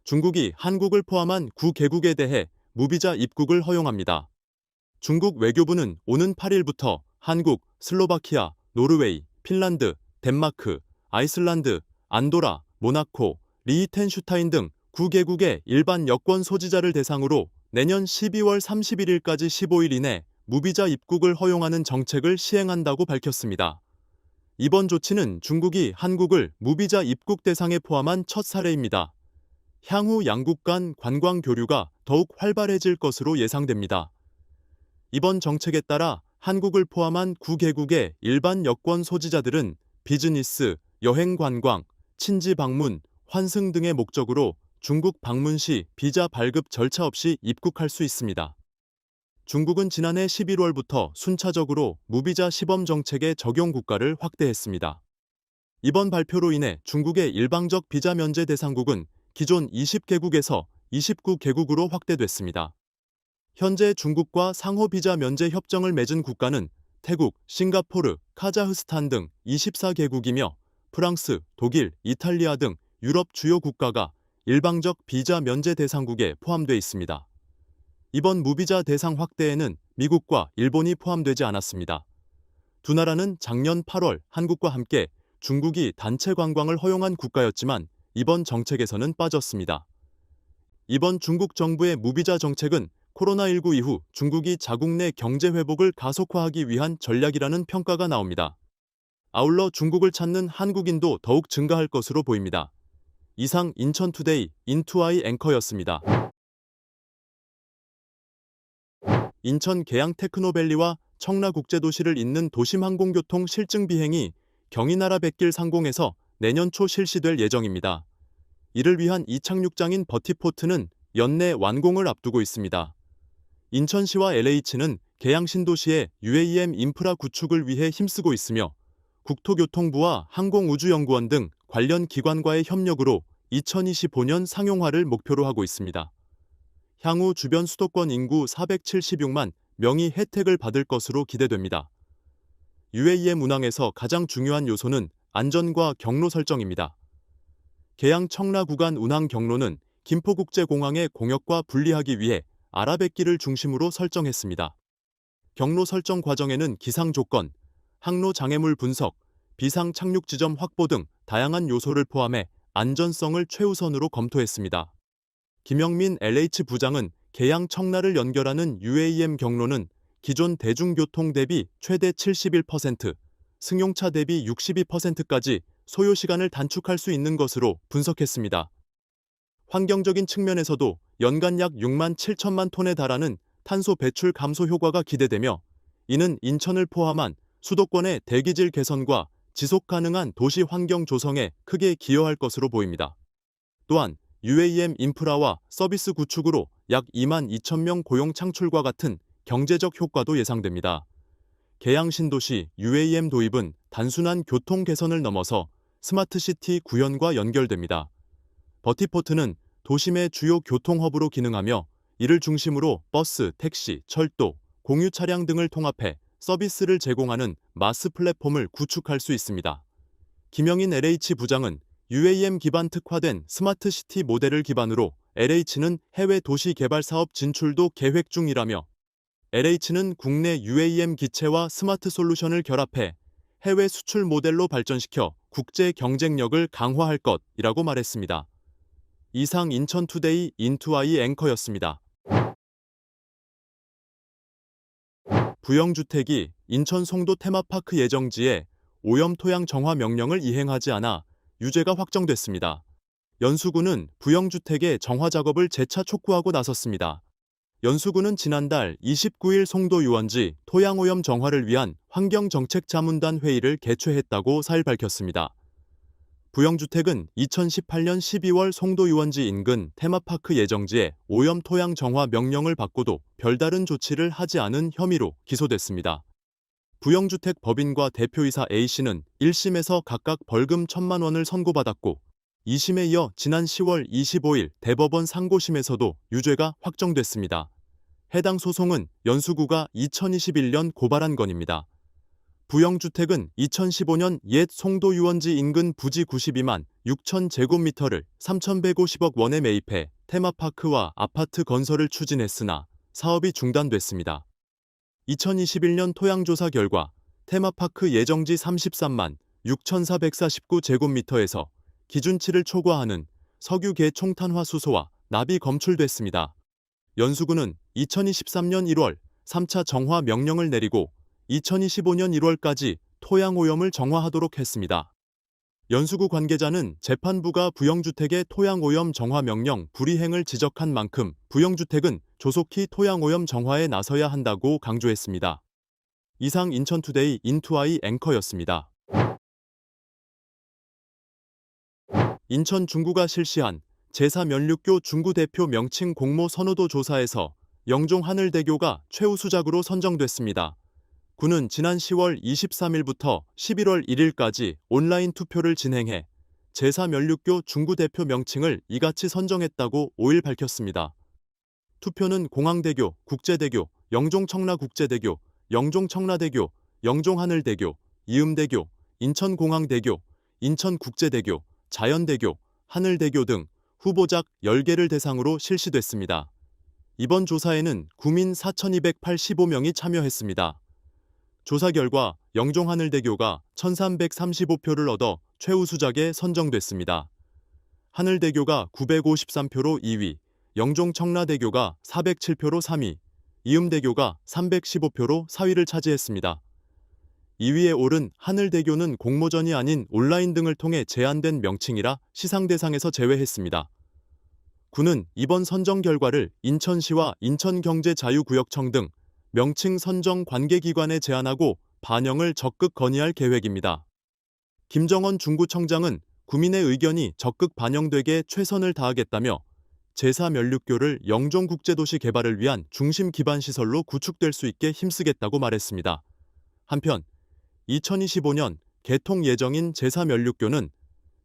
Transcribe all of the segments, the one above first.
중국이 한국을 포함한 9개국에 대해 무비자 입국을 허용합니다. 중국 외교부는 오는 8일부터 한국, 슬로바키아, 노르웨이, 핀란드, 덴마크, 아이슬란드, 안도라, 모나코, 리히텐슈타인 등 9개국의 일반 여권 소지자를 대상으로 내년 12월 31일까지 15일 이내 무비자 입국을 허용하는 정책을 시행한다고 밝혔습니다. 이번 조치는 중국이 한국을 무비자 입국 대상에 포함한 첫 사례입니다. 향후 양국 간 관광 교류가 더욱 활발해질 것으로 예상됩니다. 이번 정책에 따라 한국을 포함한 9개국의 일반 여권 소지자들은 비즈니스, 여행 관광, 친지 방문, 환승 등의 목적으로 중국 방문 시 비자 발급 절차 없이 입국할 수 있습니다. 중국은 지난해 11월부터 순차적으로 무비자 시범 정책의 적용 국가를 확대했습니다. 이번 발표로 인해 중국의 일방적 비자 면제 대상국은 기존 20개국에서 29개국으로 확대됐습니다. 현재 중국과 상호 비자 면제 협정을 맺은 국가는 태국, 싱가포르, 카자흐스탄 등 24개국이며 프랑스, 독일, 이탈리아 등 유럽 주요 국가가 일방적 비자 면제 대상국에 포함되어 있습니다. 이번 무비자 대상 확대에는 미국과 일본이 포함되지 않았습니다. 두 나라는 작년 8월 한국과 함께 중국이 단체 관광을 허용한 국가였지만 이번 정책에서는 빠졌습니다. 이번 중국 정부의 무비자 정책은 코로나19 이후 중국이 자국 내 경제 회복을 가속화하기 위한 전략이라는 평가가 나옵니다. 아울러 중국을 찾는 한국인도 더욱 증가할 것으로 보입니다. 이상 인천투데이 인투아이 앵커였습니다. 인천 계양 테크노밸리와 청라국제도시를 잇는 도심항공교통 실증 비행이 경인나라 백길 상공에서 내년 초 실시될 예정입니다. 이를 위한 이착륙장인 버티포트는 연내 완공을 앞두고 있습니다. 인천시와 LH는 계양 신도시의 UAM 인프라 구축을 위해 힘쓰고 있으며 국토교통부와 항공우주연구원 등 관련 기관과의 협력으로 2025년 상용화를 목표로 하고 있습니다. 향후 주변 수도권 인구 476만 명이 혜택을 받을 것으로 기대됩니다. UAM 운항에서 가장 중요한 요소는 안전과 경로 설정입니다. 계양 청라 구간 운항 경로는 김포국제공항의 공역과 분리하기 위해 아라뱃길을 중심으로 설정했습니다. 경로 설정 과정에는 기상 조건, 항로 장애물 분석, 비상 착륙 지점 확보 등 다양한 요소를 포함해 안전성을 최우선으로 검토했습니다. 김영민 LH 부장은 계양 청라를 연결하는 UAM 경로는 기존 대중교통 대비 최대 71%, 승용차 대비 62%까지 소요 시간을 단축할 수 있는 것으로 분석했습니다. 환경적인 측면에서도 연간 약 6만 7천만 톤에 달하는 탄소 배출 감소 효과가 기대되며 이는 인천을 포함한 수도권의 대기질 개선과 지속 가능한 도시 환경 조성에 크게 기여할 것으로 보입니다. 또한 UAM 인프라와 서비스 구축으로 약 2만 2천 명 고용 창출과 같은 경제적 효과도 예상됩니다. 계양 신도시 UAM 도입은 단순한 교통 개선을 넘어서 스마트시티 구현과 연결됩니다. 버티포트는 도심의 주요 교통허브로 기능하며 이를 중심으로 버스, 택시, 철도, 공유 차량 등을 통합해 서비스를 제공하는 마스 플랫폼을 구축할 수 있습니다. 김영인 LH 부장은 UAM 기반 특화된 스마트시티 모델을 기반으로 LH는 해외 도시 개발 사업 진출도 계획 중이라며 LH는 국내 UAM 기체와 스마트 솔루션을 결합해 해외 수출 모델로 발전시켜 국제 경쟁력을 강화할 것이라고 말했습니다. 이상 인천투데이 인투아이 앵커였습니다. 부영주택이 인천 송도 테마파크 예정지에 오염 토양 정화 명령을 이행하지 않아 유죄가 확정됐습니다. 연수구는 부영주택의 정화 작업을 재차 촉구하고 나섰습니다. 연수구는 지난달 29일 송도 유원지 토양오염 정화를 위한 환경정책자문단 회의를 개최했다고 4일 밝혔습니다. 부영주택은 2018년 12월 송도 유원지 인근 테마파크 예정지에 오염 토양 정화 명령을 받고도 별다른 조치를 하지 않은 혐의로 기소됐습니다. 부영주택 법인과 대표이사 A씨는 1심에서 각각 벌금 1,000만 원을 선고받았고 2심에 이어 지난 10월 25일 대법원 상고심에서도 유죄가 확정됐습니다. 해당 소송은 연수구가 2021년 고발한 건입니다. 부영주택은 2015년 옛 송도 유원지 인근 부지 92만 6천 제곱미터를 3,150억 원에 매입해 테마파크와 아파트 건설을 추진했으나 사업이 중단됐습니다. 2021년 토양조사 결과 테마파크 예정지 33만 6,449제곱미터에서 기준치를 초과하는 석유계 총탄화 수소와 납이 검출됐습니다. 연수구는 2023년 1월 3차 정화 명령을 내리고 2025년 1월까지 토양오염을 정화하도록 했습니다. 연수구 관계자는 재판부가 부영주택의 토양오염 정화 명령 불이행을 지적한 만큼 부영주택은 조속히 토양오염 정화에 나서야 한다고 강조했습니다. 이상 인천투데이 인투아이 앵커였습니다. 인천 중구가 실시한 제4면류교 중구 대표 명칭 공모 선호도 조사에서 영종 하늘대교가 최우수작으로 선정됐습니다. 구는 지난 10월 23일부터 11월 1일까지 온라인 투표를 진행해 제4면류교 중구 대표 명칭을 이같이 선정했다고 5일 밝혔습니다. 투표는 공항대교, 국제대교, 영종청라국제대교, 영종청라대교, 영종하늘대교, 이음대교, 인천공항대교, 인천국제대교, 자연대교, 하늘대교 등 후보작 10개를 대상으로 실시됐습니다. 이번 조사에는 구민 4,285명이 참여했습니다. 조사 결과 영종하늘대교가 1,335표를 얻어 최우수작에 선정됐습니다. 하늘대교가 953표로 2위, 영종청라대교가 407표로 3위, 이음대교가 315표로 4위를 차지했습니다. 2위에 오른 하늘대교는 공모전이 아닌 온라인 등을 통해 제안된 명칭이라 시상 대상에서 제외했습니다. 구는 이번 선정 결과를 인천시와 인천경제자유구역청 등 명칭 선정 관계기관에 제안하고 반영을 적극 건의할 계획입니다. 김정원 중구청장은 구민의 의견이 적극 반영되게 최선을 다하겠다며 제4면류교를 영종국제도시 개발을 위한 중심 기반 시설로 구축될 수 있게 힘쓰겠다고 말했습니다. 한편 2025년 개통 예정인 제4면류교는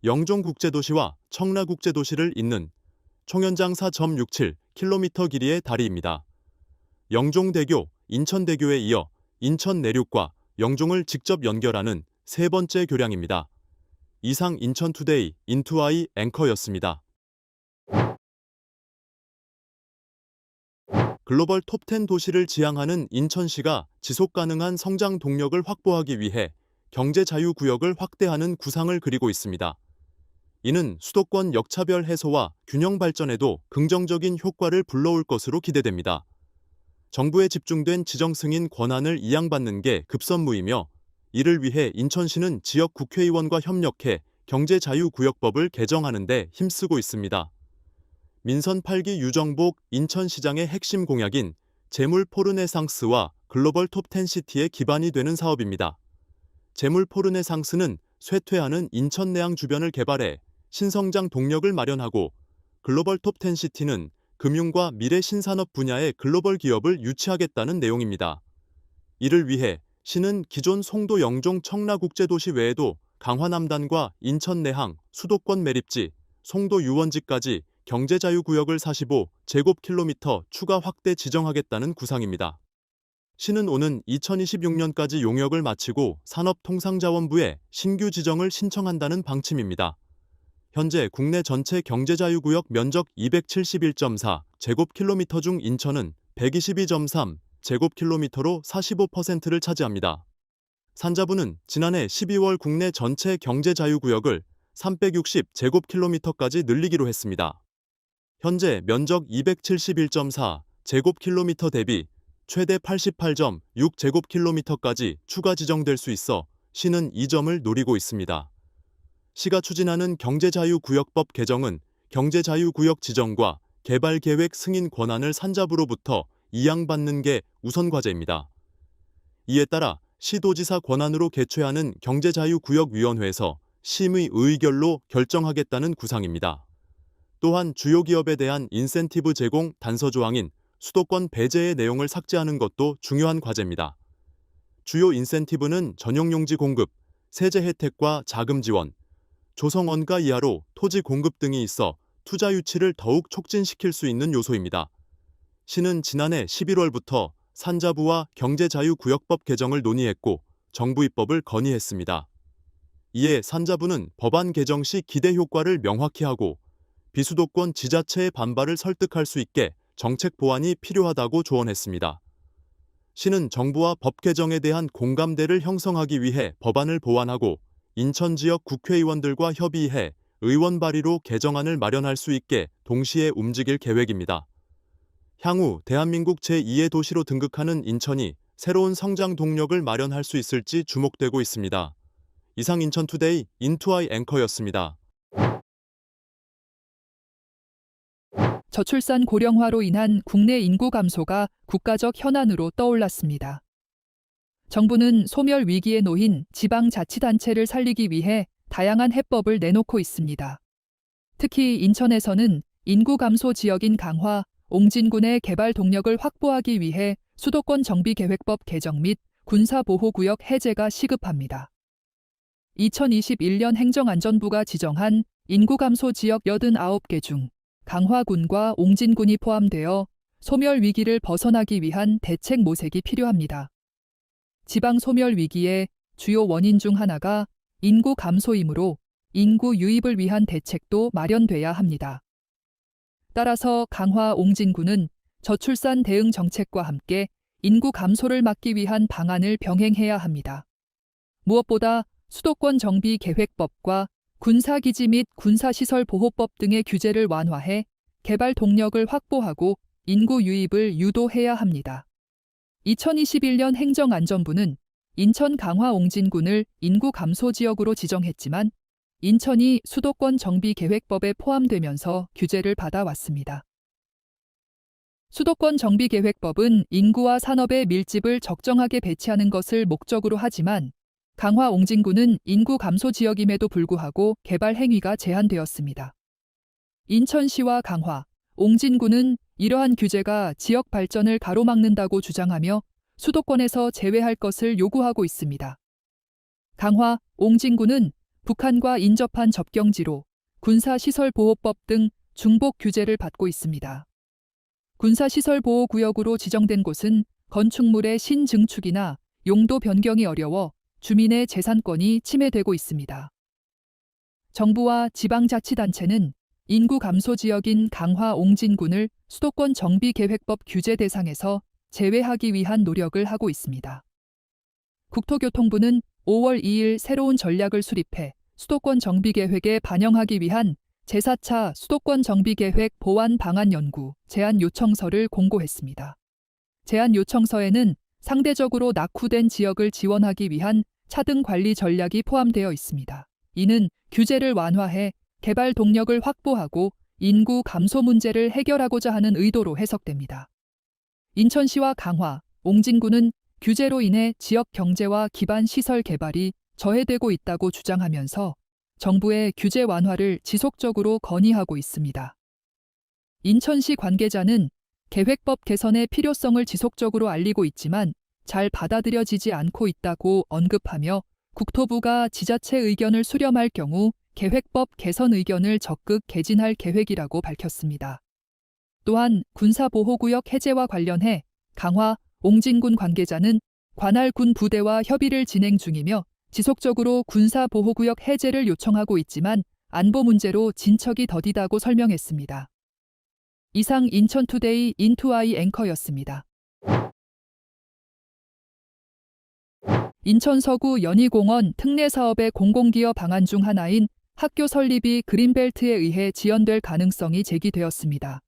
영종국제도시와 청라국제도시를 잇는 총연장 4.67km 길이의 다리입니다. 영종대교, 인천대교에 이어 인천 내륙과 영종을 직접 연결하는 세 번째 교량입니다. 이상 인천투데이 인투아이 앵커였습니다. 글로벌 톱10 도시를 지향하는 인천시가 지속가능한 성장 동력을 확보하기 위해 경제자유구역을 확대하는 구상을 그리고 있습니다. 이는 수도권 역차별 해소와 균형 발전에도 긍정적인 효과를 불러올 것으로 기대됩니다. 정부에 집중된 지정 승인 권한을 이양받는 게 급선무이며 이를 위해 인천시는 지역 국회의원과 협력해 경제자유구역법을 개정하는 데 힘쓰고 있습니다. 민선 8기 유정복 인천시장의 핵심 공약인 재물 포르네상스와 글로벌 톱10 시티의 기반이 되는 사업입니다. 재물 포르네상스는 쇠퇴하는 인천 내항 주변을 개발해 신성장 동력을 마련하고 글로벌 톱10 시티는 금융과 미래 신산업 분야의 글로벌 기업을 유치하겠다는 내용입니다. 이를 위해 시는 기존 송도 영종 청라국제도시 외에도 강화남단과 인천 내항, 수도권 매립지, 송도 유원지까지 경제자유구역을 45제곱킬로미터 추가 확대 지정하겠다는 구상입니다. 시는 오는 2026년까지 용역을 마치고 산업통상자원부에 신규 지정을 신청한다는 방침입니다. 현재 국내 전체 경제자유구역 면적 271.4제곱킬로미터 중 인천은 122.3제곱킬로미터로 45%를 차지합니다. 산자부는 지난해 12월 국내 전체 경제자유구역을 360제곱킬로미터까지 늘리기로 했습니다. 현재 면적 271.4제곱킬로미터 대비 최대 88.6제곱킬로미터까지 추가 지정될 수 있어 시는 이 점을 노리고 있습니다. 시가 추진하는 경제자유구역법 개정은 경제자유구역 지정과 개발계획 승인 권한을 산자부로부터 이양받는 게 우선 과제입니다. 이에 따라 시도지사 권한으로 개최하는 경제자유구역위원회에서 심의 의결로 결정하겠다는 구상입니다. 또한 주요 기업에 대한 인센티브 제공 단서 조항인 수도권 배제의 내용을 삭제하는 것도 중요한 과제입니다. 주요 인센티브는 전용용지 공급, 세제 혜택과 자금 지원, 조성 원가 이하로 토지 공급 등이 있어 투자 유치를 더욱 촉진시킬 수 있는 요소입니다. 시는 지난해 11월부터 산자부와 경제자유구역법 개정을 논의했고 정부 입법을 건의했습니다. 이에 산자부는 법안 개정 시 기대 효과를 명확히 하고 비수도권 지자체의 반발을 설득할 수 있게 정책 보완이 필요하다고 조언했습니다. 시는 정부와 법 개정에 대한 공감대를 형성하기 위해 법안을 보완하고 인천 지역 국회의원들과 협의해 의원 발의로 개정안을 마련할 수 있게 동시에 움직일 계획입니다. 향후 대한민국 제2의 도시로 등극하는 인천이 새로운 성장 동력을 마련할 수 있을지 주목되고 있습니다. 이상 인천투데이 인투아이 앵커였습니다. 저출산 고령화로 인한 국내 인구 감소가 국가적 현안으로 떠올랐습니다. 정부는 소멸 위기에 놓인 지방자치단체를 살리기 위해 다양한 해법을 내놓고 있습니다. 특히 인천에서는 인구 감소 지역인 강화, 옹진군의 개발 동력을 확보하기 위해 수도권 정비계획법 개정 및 군사보호구역 해제가 시급합니다. 2021년 행정안전부가 지정한 인구 감소 지역 89개 중 강화군과 옹진군이 포함되어 소멸 위기를 벗어나기 위한 대책 모색이 필요합니다. 지방 소멸 위기의 주요 원인 중 하나가 인구 감소이므로 인구 유입을 위한 대책도 마련돼야 합니다. 따라서 강화 옹진군은 저출산 대응 정책과 함께 인구 감소를 막기 위한 방안을 병행해야 합니다. 무엇보다 수도권 정비 계획법과 군사기지 및 군사시설보호법 등의 규제를 완화해 개발 동력을 확보하고 인구 유입을 유도해야 합니다. 2021년 행정안전부는 인천 강화 옹진군을 인구 감소 지역으로 지정했지만 인천이 수도권 정비계획법에 포함되면서 규제를 받아왔습니다. 수도권 정비계획법은 인구와 산업의 밀집을 적정하게 배치하는 것을 목적으로 하지만 강화 옹진군은 인구 감소 지역임에도 불구하고 개발 행위가 제한되었습니다. 인천시와 강화, 옹진군은 이러한 규제가 지역 발전을 가로막는다고 주장하며 수도권에서 제외할 것을 요구하고 있습니다. 강화, 옹진군은 북한과 인접한 접경지로 군사시설보호법 등 중복 규제를 받고 있습니다. 군사시설보호구역으로 지정된 곳은 건축물의 신증축이나 용도 변경이 어려워 주민의 재산권이 침해되고 있습니다. 정부와 지방자치단체는 인구 감소 지역인 강화 옹진군을 수도권 정비계획법 규제 대상에서 제외하기 위한 노력을 하고 있습니다. 국토교통부는 5월 2일 새로운 전략을 수립해 수도권 정비계획에 반영하기 위한 제4차 수도권 정비계획 보완 방안 연구 제안 요청서를 공고했습니다. 제안 요청서에는 상대적으로 낙후된 지역을 지원하기 위한 차등 관리 전략이 포함되어 있습니다. 이는 규제를 완화해 개발 동력을 확보하고 인구 감소 문제를 해결하고자 하는 의도로 해석됩니다. 인천시와 강화, 옹진군은 규제로 인해 지역 경제와 기반 시설 개발이 저해되고 있다고 주장하면서 정부의 규제 완화를 지속적으로 건의하고 있습니다. 인천시 관계자는 계획법 개선의 필요성을 지속적으로 알리고 있지만 잘 받아들여지지 않고 있다고 언급하며 국토부가 지자체 의견을 수렴할 경우 계획법 개선 의견을 적극 개진할 계획이라고 밝혔습니다. 또한 군사보호구역 해제와 관련해 강화, 옹진군 관계자는 관할 군 부대와 협의를 진행 중이며 지속적으로 군사보호구역 해제를 요청하고 있지만 안보 문제로 진척이 더디다고 설명했습니다. 이상 인천투데이 인투아이 앵커였습니다. 인천 서구 연희공원 특례사업의 공공기여 방안 중 하나인 학교 설립이 그린벨트에 의해 지연될 가능성이 제기되었습니다.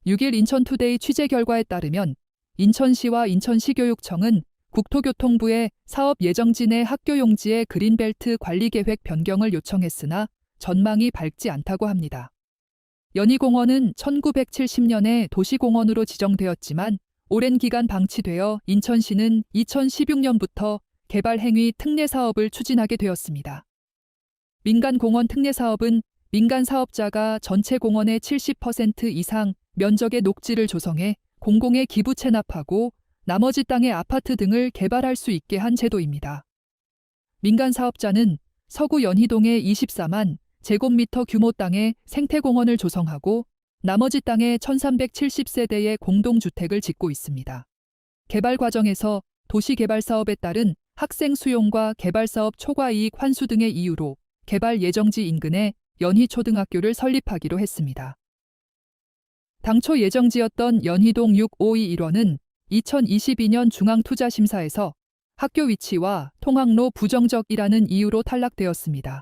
6일 인천투데이 취재 결과에 따르면 인천시와 인천시교육청은 국토교통부에 사업 예정지 내 학교 용지의 그린벨트 관리계획 변경을 요청했으나 전망이 밝지 않다고 합니다. 연희공원은 1970년에 도시공원으로 지정되었지만 오랜 기간 방치되어 인천시는 2016년부터 개발행위 특례사업을 추진하게 되었습니다. 민간공원 특례사업은 민간 사업자가 전체 공원의 70% 이상 면적의 녹지를 조성해 공공에 기부 체납하고 나머지 땅에 아파트 등을 개발할 수 있게 한 제도입니다. 민간 사업자는 서구 연희동의 24만 제곱미터 규모 땅에 생태공원을 조성하고 나머지 땅에 1370세대의 공동주택을 짓고 있습니다. 개발 과정에서 도시개발 사업에 따른 학생 수용과 개발사업 초과이익 환수 등의 이유로 개발 예정지 인근에 연희초등학교를 설립하기로 했습니다. 당초 예정지였던 연희동 6521호는 2022년 중앙투자심사에서 학교 위치와 통학로 부정적이라는 이유로 탈락되었습니다.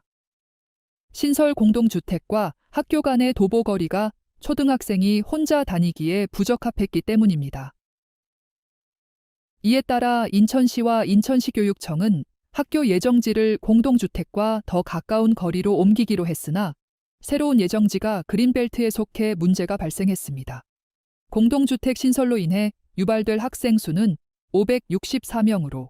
신설 공동주택과 학교 간의 도보거리가 초등학생이 혼자 다니기에 부적합했기 때문입니다. 이에 따라 인천시와 인천시교육청은 학교 예정지를 공동주택과 더 가까운 거리로 옮기기로 했으나 새로운 예정지가 그린벨트에 속해 문제가 발생했습니다. 공동주택 신설로 인해 유발될 학생 수는 564명으로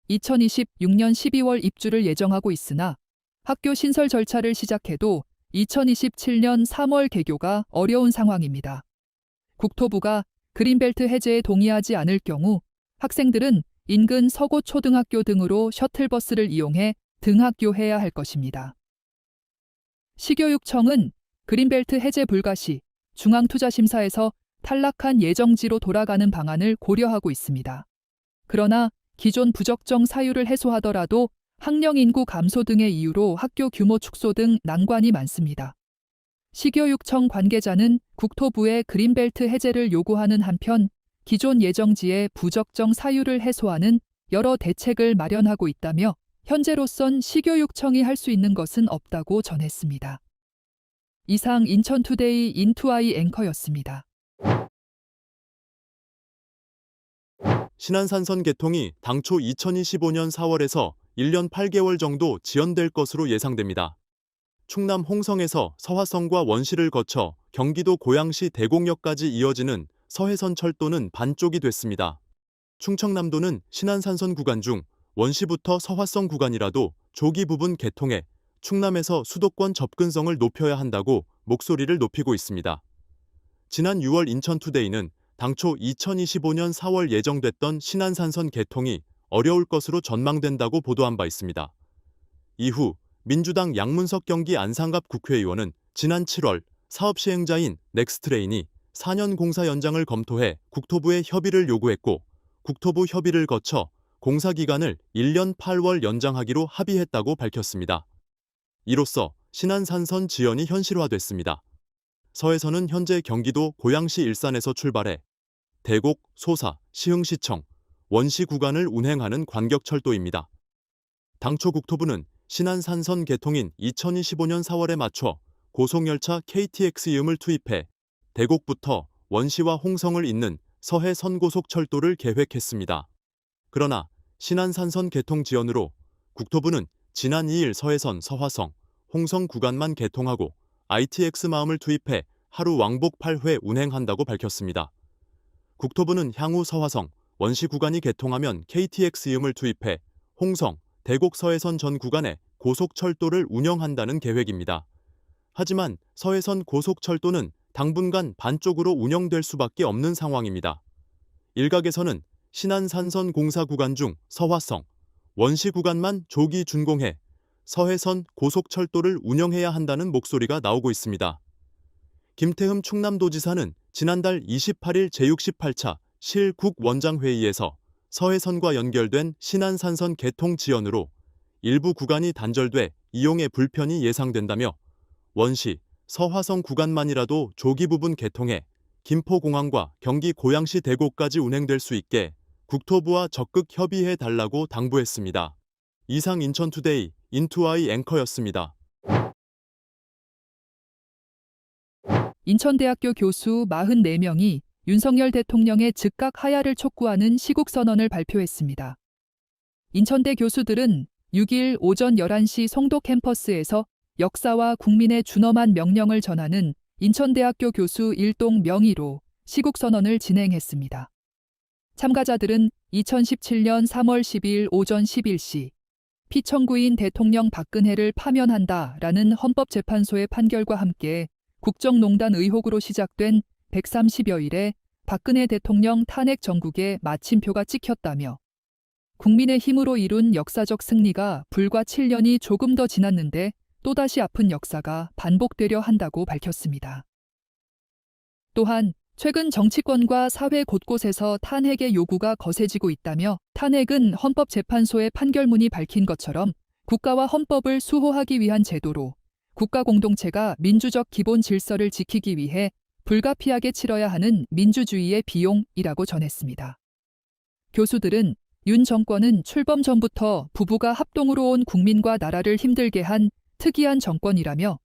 2026년 12월 입주를 예정하고 있으나 학교 신설 절차를 시작해도 2027년 3월 개교가 어려운 상황입니다. 국토부가 그린벨트 해제에 동의하지 않을 경우 학생들은 인근 서고초등학교 등으로 셔틀버스를 이용해 등하교해야 할 것입니다. 시교육청은 그린벨트 해제 불가 시 중앙투자심사에서 탈락한 예정지로 돌아가는 방안을 고려하고 있습니다. 그러나 기존 부적정 사유를 해소하더라도 학령 인구 감소 등의 이유로 학교 규모 축소 등 난관이 많습니다. 시교육청 관계자는 국토부의 그린벨트 해제를 요구하는 한편 기존 예정지의 부적정 사유를 해소하는 여러 대책을 마련하고 있다며 현재로선 시교육청이 할 수 있는 것은 없다고 전했습니다. 이상 인천투데이 인투아이 앵커였습니다. 신안산선 개통이 당초 2025년 4월에서 1년 8개월 정도 지연될 것으로 예상됩니다. 충남 홍성에서 서화성과 원시를 거쳐 경기도 고양시 대곡역까지 이어지는 서해선 철도는 반쪽이 됐습니다. 충청남도는 신안산선 구간 중 원시부터 서화성 구간이라도 조기 부분 개통해 충남에서 수도권 접근성을 높여야 한다고 목소리를 높이고 있습니다. 지난 6월 인천투데이는 당초 2025년 4월 예정됐던 신안산선 개통이 어려울 것으로 전망된다고 보도한 바 있습니다. 이후 민주당 양문석 경기 안상갑 국회의원은 지난 7월 사업 시행자인 넥스트레인이 4년 공사 연장을 검토해 국토부에 협의를 요구했고 국토부 협의를 거쳐 공사 기간을 1년 8월 연장하기로 합의했다고 밝혔습니다. 이로써 신안산선 지연이 현실화됐습니다. 서해선은 현재 경기도 고양시 일산에서 출발해 대곡, 소사, 시흥시청, 원시 구간을 운행하는 관격철도입니다. 당초 국토부는 신안산선 개통인 2025년 4월에 맞춰 고속열차 KTX-이음을 투입해 대곡부터 원시와 홍성을 잇는 서해 선고속철도를 계획했습니다. 그러나 신안산선 개통 지연으로 국토부는 지난 2일 서해선 서화성, 홍성 구간만 개통하고 ITX 마음을 투입해 하루 왕복 8회 운행한다고 밝혔습니다. 국토부는 향후 서화성, 원시 구간이 개통하면 KTX-이음을 투입해 홍성, 대곡 서해선 전 구간에 고속철도를 운영한다는 계획입니다. 하지만 서해선 고속철도는 당분간 반쪽으로 운영될 수밖에 없는 상황입니다. 일각에서는 신안산선 공사 구간 중 서화성, 원시 구간만 조기 준공해 서해선 고속철도를 운영해야 한다는 목소리가 나오고 있습니다. 김태흠 충남도지사는 지난달 28일 제68차 실국원장회의에서 서해선과 연결된 신안산선 개통 지연으로 일부 구간이 단절돼 이용에 불편이 예상된다며 원시, 서화성 구간만이라도 조기 부분 개통해 김포공항과 경기 고양시 대곡까지 운행될 수 있게 국토부와 적극 협의해 달라고 당부했습니다. 이상 인천투데이 인투아이 앵커였습니다. 인천대학교 교수 44명이 윤석열 대통령의 즉각 하야를 촉구하는 시국선언을 발표했습니다. 인천대 교수들은 6일 오전 11시 송도 캠퍼스에서 역사와 국민의 준엄한 명령을 전하는 인천대학교 교수 일동 명의로 시국선언을 진행했습니다. 참가자들은 2017년 3월 12일 오전 11시 피청구인 대통령 박근혜를 파면한다라는 헌법재판소의 판결과 함께 국정농단 의혹으로 시작된 130여일의 박근혜 대통령 탄핵 정국에 마침표가 찍혔다며 국민의힘으로 이룬 역사적 승리가 불과 7년이 조금 더 지났는데 또다시 아픈 역사가 반복되려 한다고 밝혔습니다. 또한 최근 정치권과 사회 곳곳에서 탄핵의 요구가 거세지고 있다며 탄핵은 헌법재판소의 판결문이 밝힌 것처럼 국가와 헌법을 수호하기 위한 제도로 국가 공동체가 민주적 기본 질서를 지키기 위해 불가피하게 치러야 하는 민주주의의 비용이라고 전했습니다. 교수들은 윤 정권은 출범 전부터 부부가 합동으로 온 국민과 나라를 힘들게 한 특이한 정권이라며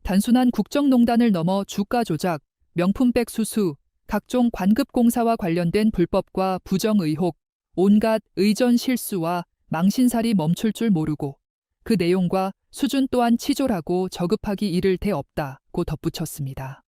단순한 국정농단을 넘어 주가 조작, 명품백 수수, 각종 관급 공사와 관련된 불법과 부정 의혹, 온갖 의전 실수와 망신살이 멈출 줄 모르고 그 내용과 수준 또한 치졸하고 저급하기 이를 데 없다고 덧붙였습니다.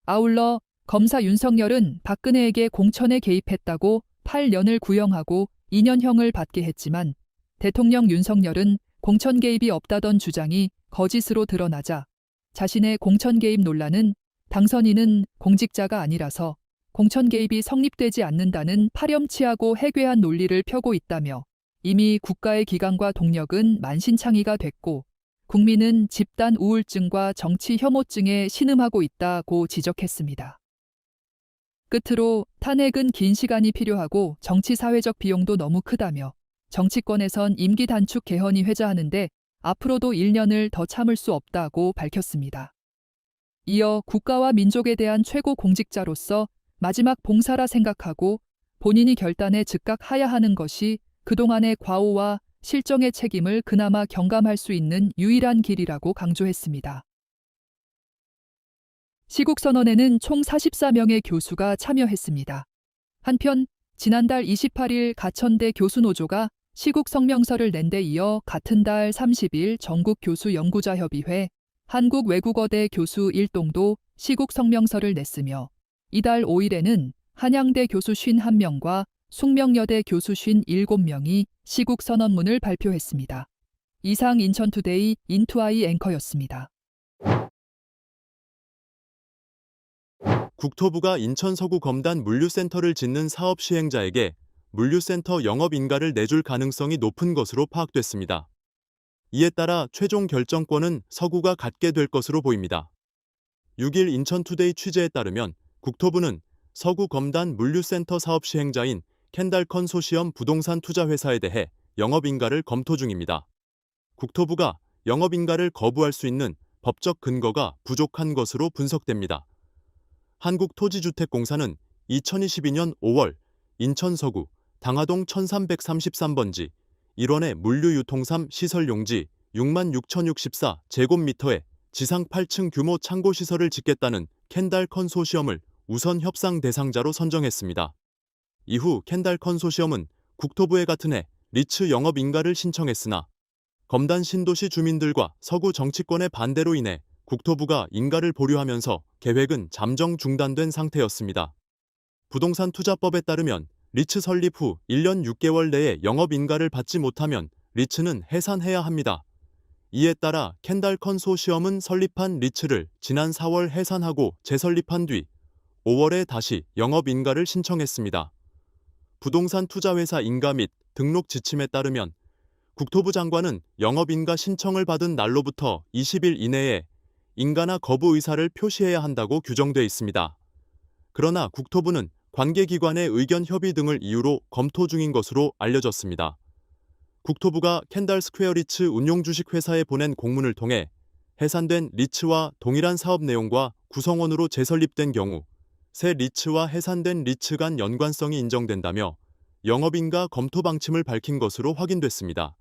아울러 검사 윤석열은 박근혜에게 공천에 개입했다고 8년을 구형하고 2년형을 받게 했지만 대통령 윤석열은 공천 개입이 없다던 주장이 거짓으로 드러나자 자신의 공천 개입 논란은 당선인은 공직자가 아니라서 공천 개입이 성립되지 않는다는 파렴치하고 해괴한 논리를 펴고 있다며 이미 국가의 기강과 동력은 만신창이가 됐고 국민은 집단 우울증과 정치 혐오증에 신음하고 있다고 지적했습니다. 끝으로 탄핵은 긴 시간이 필요하고 정치 사회적 비용도 너무 크다며 정치권에선 임기 단축 개헌이 회자하는데 앞으로도 1년을 더 참을 수 없다고 밝혔습니다. 이어 국가와 민족에 대한 최고 공직자로서 마지막 봉사라 생각하고 본인이 결단에 즉각 하야하는 것이 그동안의 과오와 실정의 책임을 그나마 경감할 수 있는 유일한 길이라고 강조했습니다. 시국선언에는 총 44명의 교수가 참여했습니다. 한편 지난달 28일 가천대 교수노조가 시국성명서를 낸 데 이어 같은 달 30일 전국교수연구자협의회, 한국외국어대 교수 일동도 시국성명서를 냈으며 이달 5일에는 한양대 교수 51명과 숙명여대 교수 57명이 시국선언문을 발표했습니다. 이상 인천투데이 인투아이 앵커였습니다. 국토부가 인천 서구 검단 물류센터를 짓는 사업 시행자에게 물류센터 영업인가를 내줄 가능성이 높은 것으로 파악됐습니다. 이에 따라 최종 결정권은 서구가 갖게 될 것으로 보입니다. 6일 인천투데이 취재에 따르면 국토부는 서구 검단 물류센터 사업 시행자인 캔달 컨소시엄 부동산 투자회사에 대해 영업인가를 검토 중입니다. 국토부가 영업인가를 거부할 수 있는 법적 근거가 부족한 것으로 분석됩니다. 한국토지주택공사는 2022년 5월 인천 서구 당하동 1333번지 1원의 물류유통삼 시설용지 66,064 제곱미터에 지상 8층 규모 창고시설을 짓겠다는 캔달 컨소시엄을 우선 협상 대상자로 선정했습니다. 이후 캔달 컨소시엄은 국토부에 같은 해 리츠 영업인가를 신청했으나 검단 신도시 주민들과 서구 정치권의 반대로 인해 국토부가 인가를 보류하면서 계획은 잠정 중단된 상태였습니다. 부동산 투자법에 따르면 리츠 설립 후 1년 6개월 내에 영업인가를 받지 못하면 리츠는 해산해야 합니다. 이에 따라 캔달 컨소시엄은 설립한 리츠를 지난 4월 해산하고 재설립한 뒤 5월에 다시 영업인가를 신청했습니다. 부동산 투자회사 인가 및 등록 지침에 따르면 국토부 장관은 영업인가 신청을 받은 날로부터 20일 이내에 인가나 거부 의사를 표시해야 한다고 규정돼 있습니다. 그러나 국토부는 관계기관의 의견 협의 등을 이유로 검토 중인 것으로 알려졌습니다. 국토부가 캔달 스퀘어 리츠 운용주식회사에 보낸 공문을 통해 해산된 리츠와 동일한 사업 내용과 구성원으로 재설립된 경우 새 리츠와 해산된 리츠 간 연관성이 인정된다며 영업인가 검토 방침을 밝힌 것으로 확인됐습니다.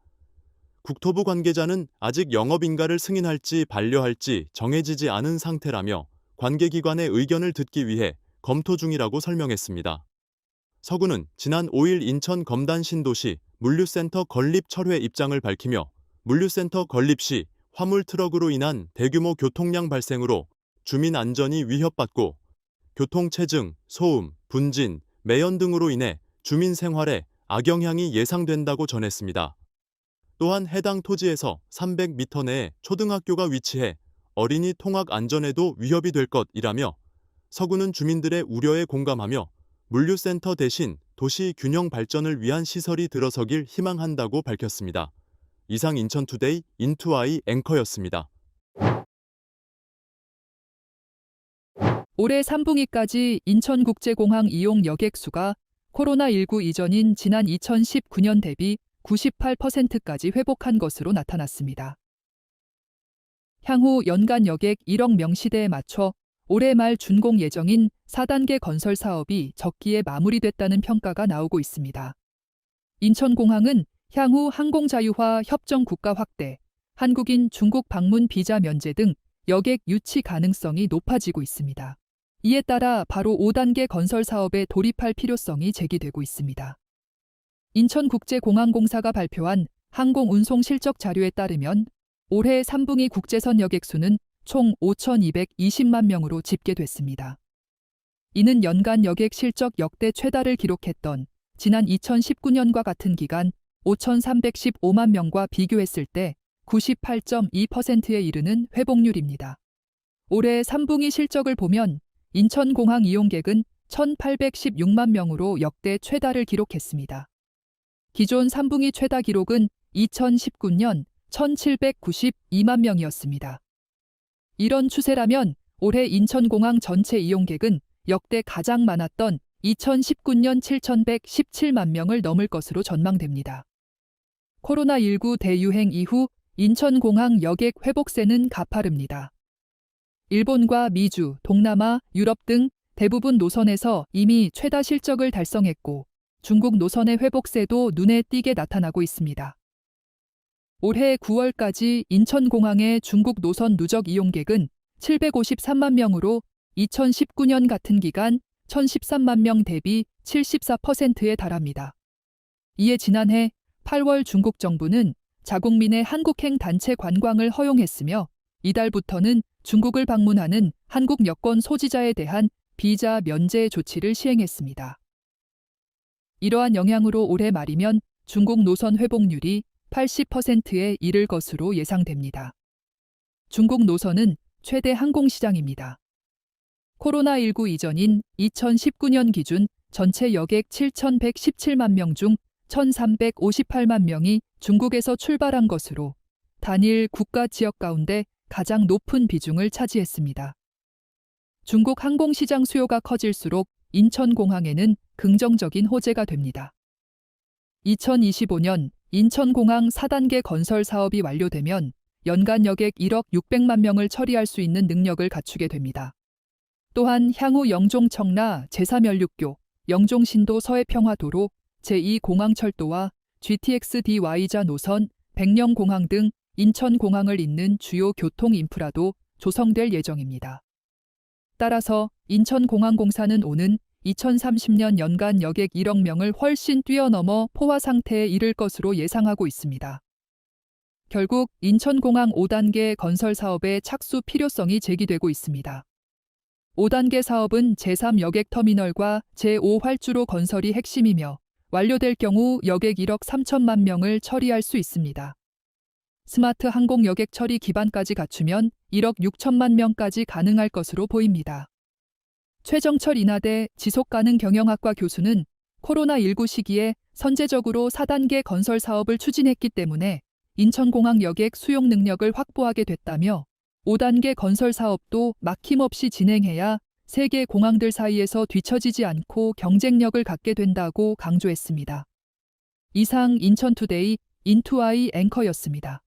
국토부 관계자는 아직 영업인가를 승인할지 반려할지 정해지지 않은 상태라며 관계기관의 의견을 듣기 위해 검토 중이라고 설명했습니다. 서구는 지난 5일 인천 검단 신도시 물류센터 건립 철회 입장을 밝히며 물류센터 건립 시 화물 트럭으로 인한 대규모 교통량 발생으로 주민 안전이 위협받고 교통체증, 소음, 분진, 매연 등으로 인해 주민 생활에 악영향이 예상된다고 전했습니다. 또한 해당 토지에서 300m 내에 초등학교가 위치해 어린이 통학 안전에도 위협이 될 것이라며 서구는 주민들의 우려에 공감하며 물류센터 대신 도시 균형 발전을 위한 시설이 들어서길 희망한다고 밝혔습니다. 이상 인천투데이 인투아이 앵커였습니다. 올해 3분기까지 인천국제공항 이용 여객 수가 코로나19 이전인 지난 2019년 대비 98%까지 회복한 것으로 나타났습니다. 향후 연간 여객 1억 명시대에 맞춰 올해 말 준공 예정인 4단계 건설 사업이 적기에 마무리됐다는 평가가 나오고 있습니다. 인천공항은 향후 항공 자유화 협정 국가 확대, 한국인 중국 방문 비자 면제 등 여객 유치 가능성이 높아지고 있습니다. 이에 따라 바로 5단계 건설 사업에 돌입할 필요성이 제기되고 있습니다. 인천국제공항공사가 발표한 항공운송 실적 자료에 따르면 올해 3분기 국제선 여객 수는 총 5,220만 명으로 집계됐습니다. 이는 연간 여객 실적 역대 최다를 기록했던 지난 2019년과 같은 기간 5,315만 명과 비교했을 때 98.2%에 이르는 회복률입니다. 올해 3분기 실적을 보면 인천공항 이용객은 1,816만 명으로 역대 최다를 기록했습니다. 기존 3분기 최다 기록은 2019년 1,792만 명이었습니다. 이런 추세라면 올해 인천공항 전체 이용객은 역대 가장 많았던 2019년 7,117만 명을 넘을 것으로 전망됩니다. 코로나19 대유행 이후 인천공항 여객 회복세는 가파릅니다. 일본과 미주, 동남아, 유럽 등 대부분 노선에서 이미 최다 실적을 달성했고 중국 노선의 회복세도 눈에 띄게 나타나고 있습니다. 올해 9월까지 인천공항의 중국 노선 누적 이용객은 753만 명으로 2019년 같은 기간 1,013만 명 대비 74%에 달합니다. 이에 지난해 8월 중국 정부는 자국민의 한국행 단체 관광을 허용했으며 이달부터는 중국을 방문하는 한국 여권 소지자에 대한 비자 면제 조치를 시행했습니다. 이러한 영향으로 올해 말이면 중국 노선 회복률이 80%에 이를 것으로 예상됩니다. 중국 노선은 최대 항공시장입니다. 코로나19 이전인 2019년 기준 전체 여객 7,117만 명 중 1,358만 명이 중국에서 출발한 것으로 단일 국가 지역 가운데 가장 높은 비중을 차지했습니다. 중국 항공시장 수요가 커질수록 인천공항에는 긍정적인 호재가 됩니다. 2025년 인천공항 4단계 건설 사업이 완료되면 연간 여객 1억 600만 명을 처리할 수 있는 능력을 갖추게 됩니다. 또한 향후 영종 청라 제3연륙교, 영종 신도 서해평화도로 제2공항철도와 GTX-DY자 노선, 백령공항 등 인천공항을 잇는 주요 교통 인프라도 조성될 예정입니다. 따라서 인천공항공사는 오는 2030년 연간 여객 1억 명을 훨씬 뛰어넘어 포화 상태에 이를 것으로 예상하고 있습니다. 결국 인천공항 5단계 건설 사업의 착수 필요성이 제기되고 있습니다. 5단계 사업은 제3 여객터미널과 제5활주로 건설이 핵심이며 완료될 경우 여객 1억 3천만 명을 처리할 수 있습니다. 스마트 항공 여객 처리 기반까지 갖추면 1억 6천만 명까지 가능할 것으로 보입니다. 최정철 인하대 지속가능경영학과 교수는 코로나19 시기에 선제적으로 4단계 건설 사업을 추진했기 때문에 인천공항 여객 수용 능력을 확보하게 됐다며 5단계 건설 사업도 막힘없이 진행해야 세계 공항들 사이에서 뒤처지지 않고 경쟁력을 갖게 된다고 강조했습니다. 이상 인천투데이 인투아이 앵커였습니다.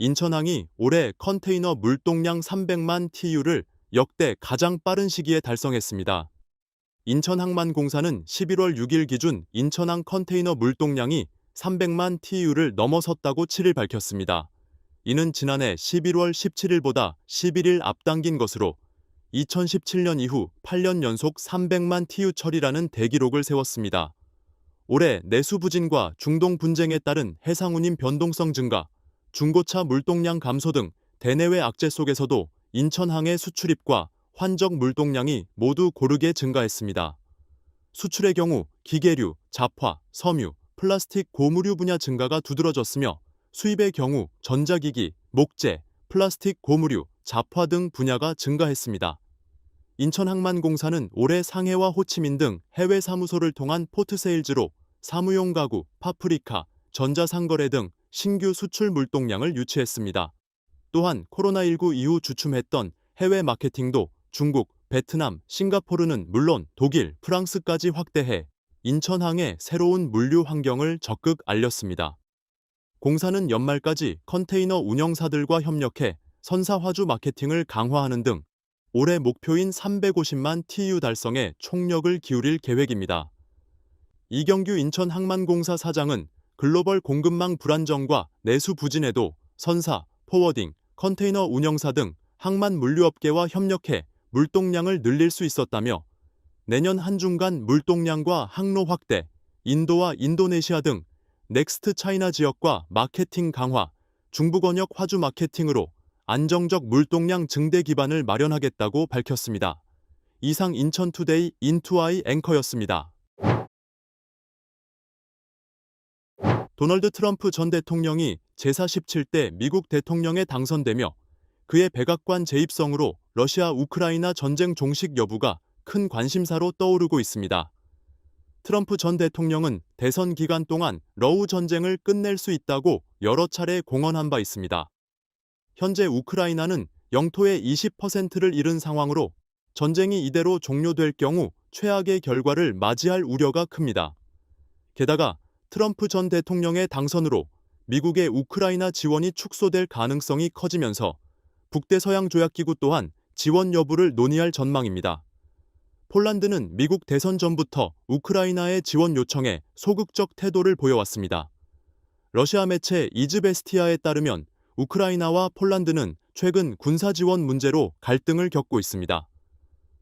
인천항이 올해 컨테이너 물동량 300만 TU를 역대 가장 빠른 시기에 달성했습니다. 인천항만공사는 11월 6일 기준 인천항 컨테이너 물동량이 300만 TU를 넘어섰다고 7일 밝혔습니다. 이는 지난해 11월 17일보다 11일 앞당긴 것으로 2017년 이후 8년 연속 300만 TU 처리라는 대기록을 세웠습니다. 올해 내수 부진과 중동 분쟁에 따른 해상 운임 변동성 증가, 중고차 물동량 감소 등 대내외 악재 속에서도 인천항의 수출입과 환적 물동량이 모두 고르게 증가했습니다. 수출의 경우 기계류, 잡화, 섬유, 플라스틱 고무류 분야 증가가 두드러졌으며 수입의 경우 전자기기, 목재, 플라스틱 고무류, 잡화 등 분야가 증가했습니다. 인천항만공사는 올해 상해와 호치민 등 해외 사무소를 통한 포트세일즈로 사무용 가구, 파프리카, 전자상거래 등 신규 수출 물동량을 유치했습니다. 또한 코로나19 이후 주춤했던 해외 마케팅도 중국, 베트남, 싱가포르는 물론 독일, 프랑스까지 확대해 인천항의 새로운 물류 환경을 적극 알렸습니다. 공사는 연말까지 컨테이너 운영사들과 협력해 선사 화주 마케팅을 강화하는 등 올해 목표인 350만 TU 달성에 총력을 기울일 계획입니다. 이경규 인천항만공사 사장은 글로벌 공급망 불안정과 내수 부진에도 선사, 포워딩, 컨테이너 운영사 등 항만 물류업계와 협력해 물동량을 늘릴 수 있었다며 내년 한중간 물동량과 항로 확대, 인도와 인도네시아 등 넥스트 차이나 지역과 마케팅 강화, 중부권역 화주 마케팅으로 안정적 물동량 증대 기반을 마련하겠다고 밝혔습니다. 이상 인천투데이 인투아이 앵커였습니다. 도널드 트럼프 전 대통령이 제47대 미국 대통령에 당선되며 그의 백악관 재입성으로 러시아 우크라이나 전쟁 종식 여부가 큰 관심사로 떠오르고 있습니다. 트럼프 전 대통령은 대선 기간 동안 러우 전쟁을 끝낼 수 있다고 여러 차례 공언한 바 있습니다. 현재 우크라이나는 영토의 20%를 잃은 상황으로 전쟁이 이대로 종료될 경우 최악의 결과를 맞이할 우려가 큽니다. 게다가 트럼프 전 대통령의 당선으로 미국의 우크라이나 지원이 축소될 가능성이 커지면서 북대서양조약기구 또한 지원 여부를 논의할 전망입니다. 폴란드는 미국 대선 전부터 우크라이나의 지원 요청에 소극적 태도를 보여왔습니다. 러시아 매체 이즈베스티아에 따르면 우크라이나와 폴란드는 최근 군사 지원 문제로 갈등을 겪고 있습니다.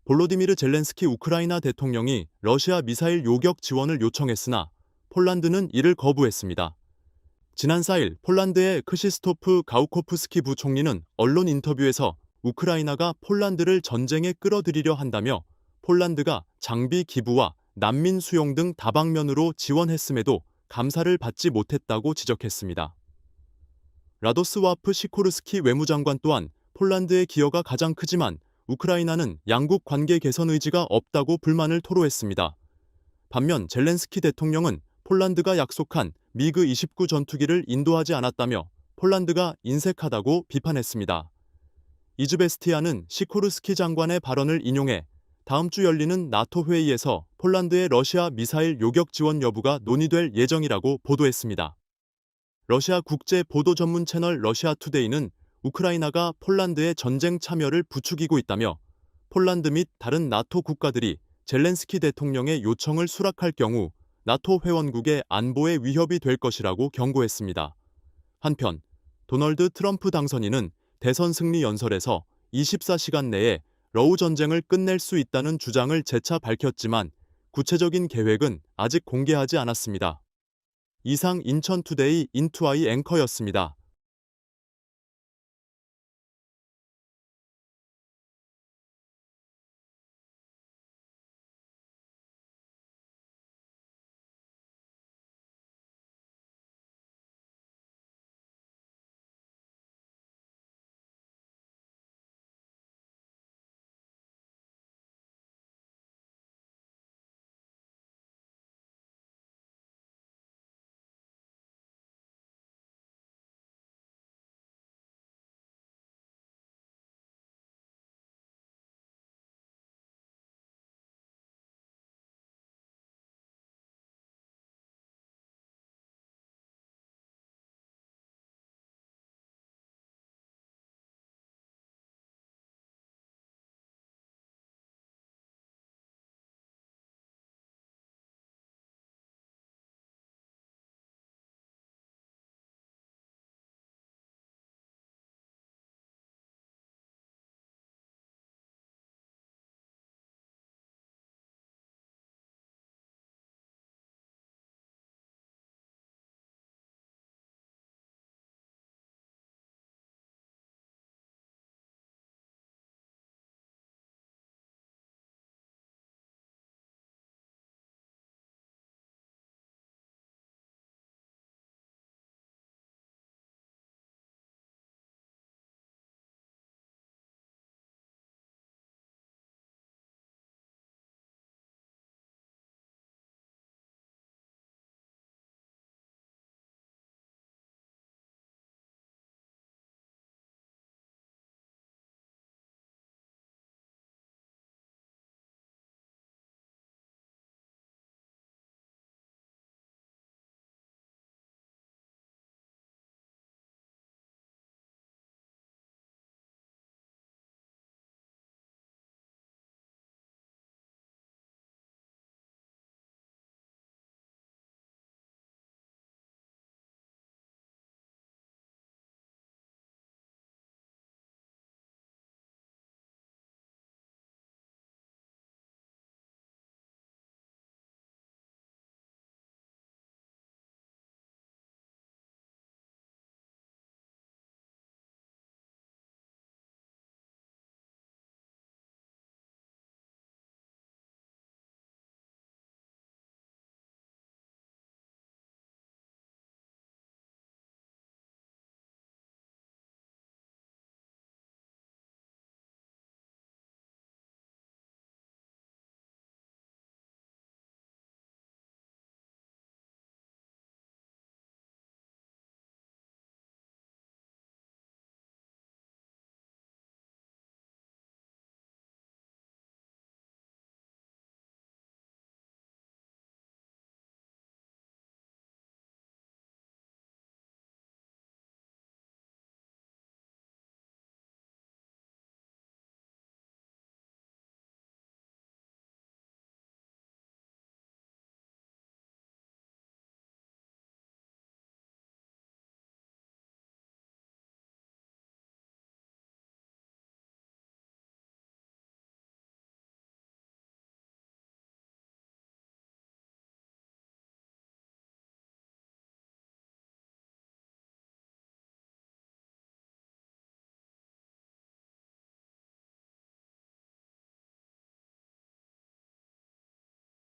볼로디미르 젤렌스키 우크라이나 대통령이 러시아 미사일 요격 지원을 요청했으나 폴란드는 이를 거부했습니다. 지난 4일 폴란드의 크시스토프 가우코프스키 부총리는 언론 인터뷰에서 우크라이나가 폴란드를 전쟁에 끌어들이려 한다며 폴란드가 장비 기부와 난민 수용 등 다방면으로 지원했음에도 감사를 받지 못했다고 지적했습니다. 라도스와프 시코르스키 외무장관 또한 폴란드의 기여가 가장 크지만 우크라이나는 양국 관계 개선 의지가 없다고 불만을 토로했습니다. 반면 젤렌스키 대통령은 폴란드가 약속한 미그 29 전투기를 인도하지 않았다며 폴란드가 인색하다고 비판했습니다. 이즈베스티아는 시코르스키 장관의 발언을 인용해 다음 주 열리는 나토 회의에서 폴란드의 러시아 미사일 요격 지원 여부가 논의될 예정이라고 보도했습니다. 러시아 국제 보도 전문 채널 러시아투데이는 우크라이나가 폴란드의 전쟁 참여를 부추기고 있다며 폴란드 및 다른 나토 국가들이 젤렌스키 대통령의 요청을 수락할 경우 나토 회원국의 안보에 위협이 될 것이라고 경고했습니다. 한편 도널드 트럼프 당선인은 대선 승리 연설에서 24시간 내에 러우 전쟁을 끝낼 수 있다는 주장을 재차 밝혔지만 구체적인 계획은 아직 공개하지 않았습니다. 이상 인천투데이 인투아이 앵커였습니다.